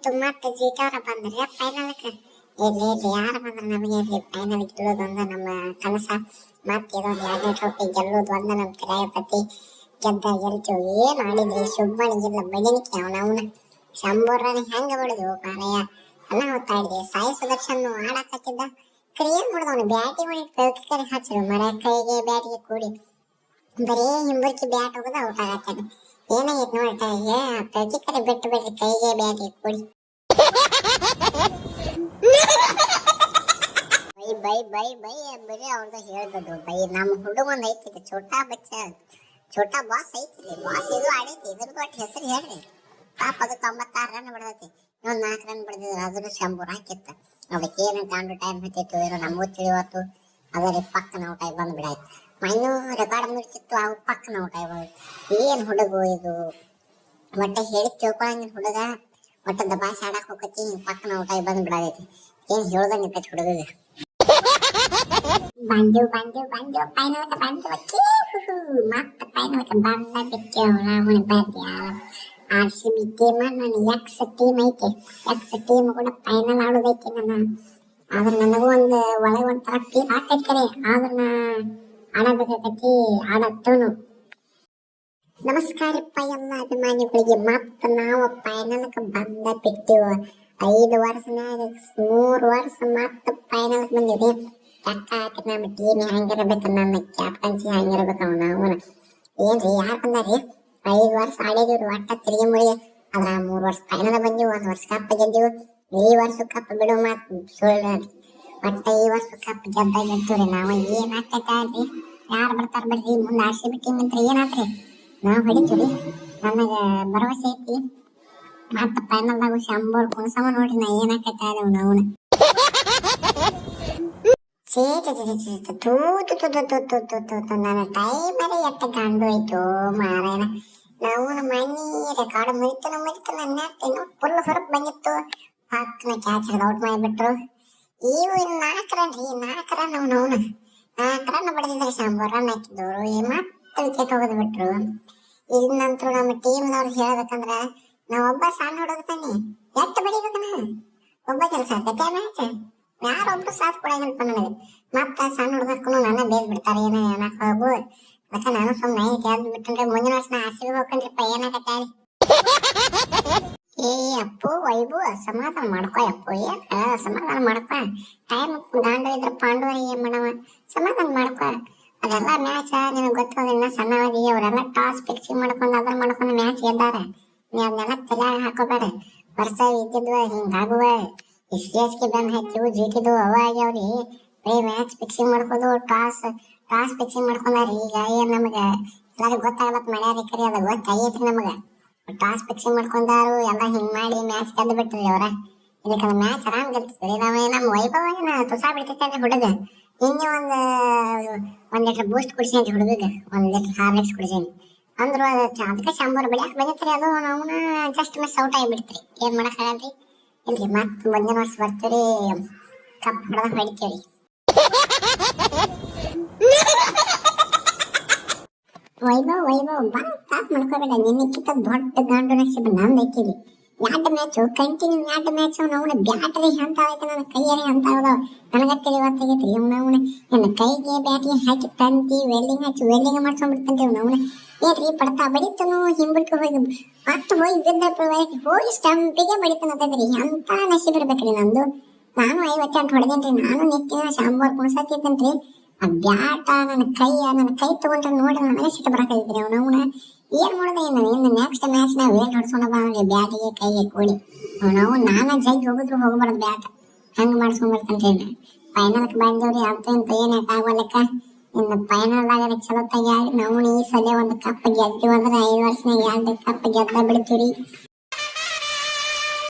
ಅಂತೂ ಮತ್ತೆ ಜೀಟವ್ರ ಬಂದ್ರೆ ಫೈನಲ್ಕ್ ಇಲ್ಲಿ ಯಾರು ಬಂದ್ರೆ ನಮಗೆ ಇಲ್ಲಿ ಫೈನಲ್ ಗೆಲ್ಲೋದು ಒಂದ ನಮ್ಮ ಕನಸ. ಮತ್ತೆ ಇದೊಂದು 2ನೇ ಟ್ರೋಫಿ ಗೆಲ್ಲೋದು ಒಂದ ನಮ್ಮ ಕ್ರಿಯಾಪತಿ ಗೆಲ್ತೀವಿ. ಏನ್ ಆಡಿದ್ರಿ ಶುಭನಿಗಿಲ್ಲ ಬಡಿನಿಕೆ ಅವನ ಶಂಭೂರನ ಹೆಂಗ ಬಡಿದು ಮಾರಾಯ ಎಲ್ಲ ಹೊತ್ತಾಡಿದೆ. ಸಾಯಿ ಸುದರ್ಶನ್ ಆಡಕತ್ತಿದ್ದ ಕ್ರಿಯೇಟ್ ಮಾಡಿದವನು ಬ್ಯಾಟಿಂಗ್ ಮಾಡಿ ಕೈ ಹಚ್ಚರು ಮರ ಕೈಗೆ ಬ್ಯಾಟಿಗೆ ಕೂಡಿ ಬರೀ ಹಿಂಬರ್ಕಿ ಬ್ಯಾಟ್ ಹೋಗೋದು ಔಟ್ ಆಗತ್ತಾನೆ. ಏನಾಗೈತೆ ನೋಡ್ತಾ ಪ್ರತಿಕರೆ ಬಿಟ್ಟು ಬಿಡ್ರಿ ಕೈಗೆ ಬ್ಯಾಟಿಗೆ ಕೂಡಿ ಬೈ ಬೈ ಬೈ ಬರೀ ಅವ್ರದ್ದು ಹೇಳ್ಬೋದು ಬೈ. ನಮ್ಮ ಹುಡುಗೊಂದು ಐತಿ ಛೋಟಾ ಬಾಸ್ ಐತಿ. ಬಾಸ್ ಇದು ಆಡೈತಿ ಇದ್ರದ್ದು ಒಟ್ಟು ಹೆಸರು ಹೇಳ್ರಿ. ಪಾಪ ಅದು 96 ರನ್ ಬಿಡದೈತಿ. ಇನ್ನೊಂದು 4 ರನ್ ಬಿಡದಿದ್ರು ಅದನ್ನು ಶಂಭೂರ್ ಹಾಕಿತ್ತ. ಅದಕ್ಕೆ ಏನು ಗಾಂಡು ಟೈಮ್ ಹತ್ತಿತ್ತು ಏನೋ ನಮಗೂ ತಿಳಿವತ್ತು. ಅದರಲ್ಲಿ ಪಕ್ಕನ ಔಟ್ ಆಗಿ ಬಂದು ಬಿಡಾಯ್ತು. ಇನ್ನೂ ರೆಕಾರ್ಡ್ ಮುಗಿತಿತ್ತು ಅವು ಪಕ್ಕನ ಔಟ್ ಆಗಿ ಬಂದು ಏನು ಹುಡುಗು ಇದು ಒಟ್ಟೆ ಹೇಳಿ ತಿಳ್ಕೊಳಂಗಿನ ಹುಡುಗ ಒಟ್ಟು ದಬಾಸಿ ಆಡಕ್ ಹೋಗತಿ ಪಕ್ಕನ ಔಟ್ ಆಗಿ ಬಂದು ಬಿಡದೈತಿ. ಏನು ಹೇಳ್ದಂಗೆ ಇರ್ತೈತಿ ಹುಡುಗಿಗೆ. ಬಂದು ಫೈನಲ್ಗೆ ಮತ್ತೆ ಫೈನಲ್ಗೆ ಬಂದ ಬಿಟ್ಟು ಬರ್ತೀಯ. RCB ಟೀಮ್ ನನ್ನ ಎಕ್ಸ್ ಟೀಮ್ ಐತಿ. ಎಕ್ಸ್ ಟೀಮ್ ಕೂಡ ಫೈನಲ್ ಆಡೋದೈತಿ ಆದ್ರೆ ನನಗೂ ಒಳಗೆ ಒಂಥರ ಫೀಲ್ ಆಗ್ತೈತಿ ಕರೆ. ಆದ್ರೆ ಆಡಬೇಕಾಗತಿ ಆಡತ್ತೂನು. ನಮಸ್ಕಾರಪ್ಪ ಎಲ್ಲ ಅಭಿಮಾನಿಗಳಿಗೆ. ಮತ್ತೆ ನಾವು ಫೈನಲ್ಗೆ ಬಂದ ಬಿಟ್ಟಿವು. 5 ವರ್ಷನಾಗ 3 ವರ್ಷ ಮತ್ತೆ ಫೈನಲ್ಗೆ ಬಂದಿವಿ. ಯಾಕೆ ನಮ್ಮ ಟೀಮ್ ಹೆಂಗಿರ್ಬೇಕು, ನನ್ನ ಕ್ಯಾಪ್ಟನ್ಸಿ ಹೆಂಗಿರ್ಬೇಕು ನಾವು ಏನ್ರಿ ಯಾರು ಬಂದಾರಿ. 5 ವರ್ಷ ಆಡಿದೀವ್ರಿ ಒಟ್ಟ ತಿರುಗಿ ಮುಳಿ. ಅದ್ರ 3 ವರ್ಷ ಫೈನಲ್ ಬಂದಿವು, 1 ವರ್ಷ ಕಪ್ ಗೆದ್ದೀವಿ. ಈ ವರ್ಷ ಕಪ್ ಬಿಡು ಮಾತು ಸುಳ್ಳು. ಒಟ್ಟ ಈ ವರ್ಷ ಕಪ್ ಗೆದ್ದಾಗಿರ್ತೀವ್ರಿ ನಾವು. ಏನ್ ಆಗ್ತೈತಿ ಯಾರು ಬರ್ತಾರ ಬಿಡ್ರಿ ಮುಂದೆ. RCB ಟೀಮ್ ಅಂತ ಏನಾತ್ರಿ ನಾವು ಹೊಡಿತೀವ್ರಿ. ನನಗ ಭರವಸೆ ಐತಿ ಮತ್ತೆ ಫೈನಲ್ದಾಗ ಶಂಭೂರ್ ಕುಣಸಮ ನೋಡ್ರಿ ನಾ ಏನಾಕೈತಿ ನಾವು ನನ್ನ ಟೈಮಲ್ಲಿ ಎತ್ತ ಗಂಡು ಆಯ್ತು ಮಾರಾಯಣ. ನಾವು ಮನಿ ರೆಕಾರ್ಡ್ ಮುರಿತು ನನ್ನ ಫುಲ್ ಹೊರಗ್ ಬಂದಿತ್ತು. ಪಕ್ಕನ ಕ್ಯಾಚ್ ಹಿಡಿದು ಔಟ್ ಮಾಡಿಬಿಟ್ರು. ಇವು 4 ರನ್ ರೀ 4 ರನ್ ಅವನು 4 ರನ್ ಬಡಿದಿದ್ರೆ ಶಂಭೂರ್ ರನ್ ಹಾಕಿದವರು ಮತ್ತೆ ವಿಕೆಟ್ ಹೋಗೋದು ಬಿಟ್ರು. ಇನ್ನಂತೂ ನಮ್ಮ ಟೀಮ್ನವ್ರು ಹೇಳ್ಬೇಕಂದ್ರ ನಾವೊಬ್ಬ ಸಣ್ಣ ಹುಡುಗ ತಾನೆ ಎಟ್ಟು ಬಡಿಬೇಕನ ಒಬ್ಬ ಕೆಲಸ ಆಗ್ತೈತೆ ಮ್ಯಾಚ್. ಯಾರೊಬ್ರು ಸಾಥ್ ಕೊಡಂಗಿಲ್ಪ ನನಗೆ. ಮತ್ತ ಸಣ್ಣ ಹುಡುಗಕ್ಕೂ ನನ್ನ ಬೇಸ್ ಬಿಡ್ತಾರೆ ಏನೋ ಏನಕ್ಕೆ ಹೋಗು. ಅದಕ್ಕೆ ನಾನು ಸುಮ್ಮನೆ ಗೆದ್ದು ಬಿಟ್ಟಂದ್ರೆ ಮುಂದಿನ ವರ್ಷ RCB ಹೋಗ್ಕಂದ್ರಿಪ್ಪ ಏನಾಗತ್ತೆ. ಏ ಅಪ್ಪು ವೈಭು ಸಮಾಧಾನ ಮಾಡ್ಕೊ ಅಪ್ಪು. ಸಮಾಧಾನ ಮಾಡ್ಕೊ. ಟೈಮ್ ಗಾಂಡು ಇದ್ರ ಪಾಂಡವರಿ ಏನ್ ಮಾಡವ ಸಮಾಧಾನ ಮಾಡ್ಕೊ. ಅದೆಲ್ಲ ಮ್ಯಾಚ್ ನಿನಗೆ ಗೊತ್ತೋದಿನ್ನ ಸಣ್ಣವಾಗಿ ಅವರೆಲ್ಲ ಟಾಸ್ ಫಿಕ್ಸಿಂಗ್ ಮಾಡ್ಕೊಂಡು ಅದ್ರ ಮಾಡ್ಕೊಂಡು ಮ್ಯಾಚ್ ಗೆದ್ದಾರ. ನೀ ಅದನ್ನೆಲ್ಲ ತಲೆಯಾಗ ಹಾಕೋಬೇಡ. ವರ್ಷ ಇದ್ದಿದ್ವ ಹಿಂಗಾಗುವ CSK ಬೆನ್ ಹಚ್ಚಿವು ಜಿಟಿದು ಅವ ಆಗ್ಯಾವ್ರಿ. ಬರೀ ಮ್ಯಾಚ್ ಫಿಕ್ಸಿಂಗ್ ಮಾಡ್ಕೋದು ಟಾಸ್ ಫಿಕ್ಸಿಂಗ್ ಮಾಡ್ಕೊಂಡಾರಿ. ಈಗ ಏನ್ ನಮಗೆ ಎಲ್ಲರಿಗೂ ಗೊತ್ತಾಗಲತ್ ಮಾಡ್ಯಾರಿ ಕರಿ ಅದ ಗೊತ್ತಾಗೈತ್ರಿ ನಮಗೆ. ಟಾಸ್ ಫಿಕ್ಸಿಂಗ್ ಮಾಡ್ಕೊಂಡಾರು ಎಲ್ಲ ಹಿಂಗ್ ಮಾಡಿ ಮ್ಯಾಚ್ ಗೆದ್ದು ಬಿಟ್ರಿ ಅವ್ರ. ಇದಕ್ಕೆ ಮ್ಯಾಚ್ ಆರಾಮ್ ಗೆಲ್ತಿದ್ರಿ. ನಮ್ಮ ವೈಭವ ತುಸಾ ಬಿಡ್ತೈತೆ ಹುಡುಗ. ನಿನ್ನೆ ಒಂದ್ ಲೀಟರ್ ಬೂಸ್ಟ್ ಕುಡಿಸೇನ್ರಿ ಹುಡುಗಿಗೆ. 1 ಲೀಟರ್ ಹಾರ್ಲಿಕ್ಸ್ ಕುಡಿಸೇನಿ ಅಂದ್ರು ಅದಕ್ಕೆ ಶಂಭೂರ್ ಬೆಳ್ಯಾಕ ಬಂದಿತ್ರಿ. ಅದು ಅವನ ಜಸ್ಟ್ ಮಿಸ್ ಔಟ್ ಆಗಿಬಿಡ್ತ್ರಿ. ಏನ್ ಮಾಡಕ್ ಆಗಲ್ರಿ. ಇಲ್ರಿ ಮತ್ ಮುಂದಿನ ವರ್ಷ ಬರ್ತೀವ್ರಿ ಕಪ್ ಹೊಡೆದ ಹೊಡಿತೀವ್ರಿ. ವೈಭವ್ ಬಂದ್ ತಾಪ್ ಮಾಡ್ಕೋಬೇಡ. ನಿನ್ನಕ್ಕಿಂತ ದೊಡ್ಡ ಗಾಂಡು ನಕ್ಷೆ ನಂದು ಐತಿವಿ. 2 ಮ್ಯಾಚು ಕಂಟಿನ್ಯೂ 2 ಮ್ಯಾಚ್ ಅವನ ಬ್ಯಾಟ್ರಿ ಅಂತ ಐತೆ. ನನ್ನ ಕೈಯಲ್ಲಿ ಅಂತ ಹೌದವ ನನಗ ತಿಳಿವತ್ತಾಗೈತ್ರಿ. ಅವನ ನನ್ನ ಕೈಗೆ ಬ್ಯಾಟಿಗೆ ಹಾಕಿ ತಂತಿ ವೆಲ್ಡಿಂಗ್ ಹಚ್ಚಿ ವೆಲ್ಡಿಂಗ್ ಮಾಡ್ಕೊಂಡ್ಬಿಡ್ತೇನ್ರಿ ಅವನ. ಏನ್ರಿ ಪಡ್ತಾ ಬಡಿತನು ಹಿಂಬಡ್ಕ ಹೋಗಿ ಮತ್ತೆ ಹೋಗಿ ಬಿದ್ದ ಹೋಗಿ ಸ್ಟಂಪಿಗೆ ಬಡಿತನದ್ರಿ. ಅಂತ ನಶೀಬ್ ಇರ್ಬೇಕ್ರಿ ನಂದು. ನಾನು 58 ಹೊಡೆದೇನ್ರಿ. ನಾನು ನೆತ್ತಿನ ಶಂಭೂರ್ ಕುಣಸತ್ತಿದ್ದೇನ್ರಿ. ಆ ಬ್ಯಾಟ ನನ್ನ ಕೈ ತಗೊಂಡ್ರೆ ನೋಡಿ ನನಗೆ ಸಿಟ್ಟು ಬರಕೈತ್ರಿ ಅವನ. ಏನ್ ಮಾಡೋದು ಇನ್ನು ನೆಕ್ಸ್ಟ್ ಮ್ಯಾಚ್ ನಾವ್ ಏನ್ ಹೊಡ್ಸ್ಕೊಂಡ ಬಂದ್ರಿ ಬ್ಯಾಟಿಗೆ ಕೈಗೆ ಕೂಡಿ ನಾವು ನಾನಾ ಜೈಗ್ ಹೋಗಬಾರ್ದು ಬ್ಯಾಟ್ ಹಂಗ ಮಾಡ್ಸ್ಕೊಂಡ್ ಬರ್ತೇನ್ರಿ. ಫೈನಲ್ಕ್ ಬಂದೇವ್ರಿ. ಅಂತ ಇಂತ ಏನಾಕ ಆಗೋಲಕ್ಕ ಇನ್ನು ಫೈನಲ್ದಾಗ ಚಲೋ ತೆಗಿ. ನಾವು ಈ ಸಲ 1 ಕಪ್ ಗೆದ್ದೀವಿ ಅಂದ್ರೆ 5 ವರ್ಷನಾಗ 2 ಕಪ್ ಗೆದ್ದ ಬಿಡ್ತೀವ್ರಿ.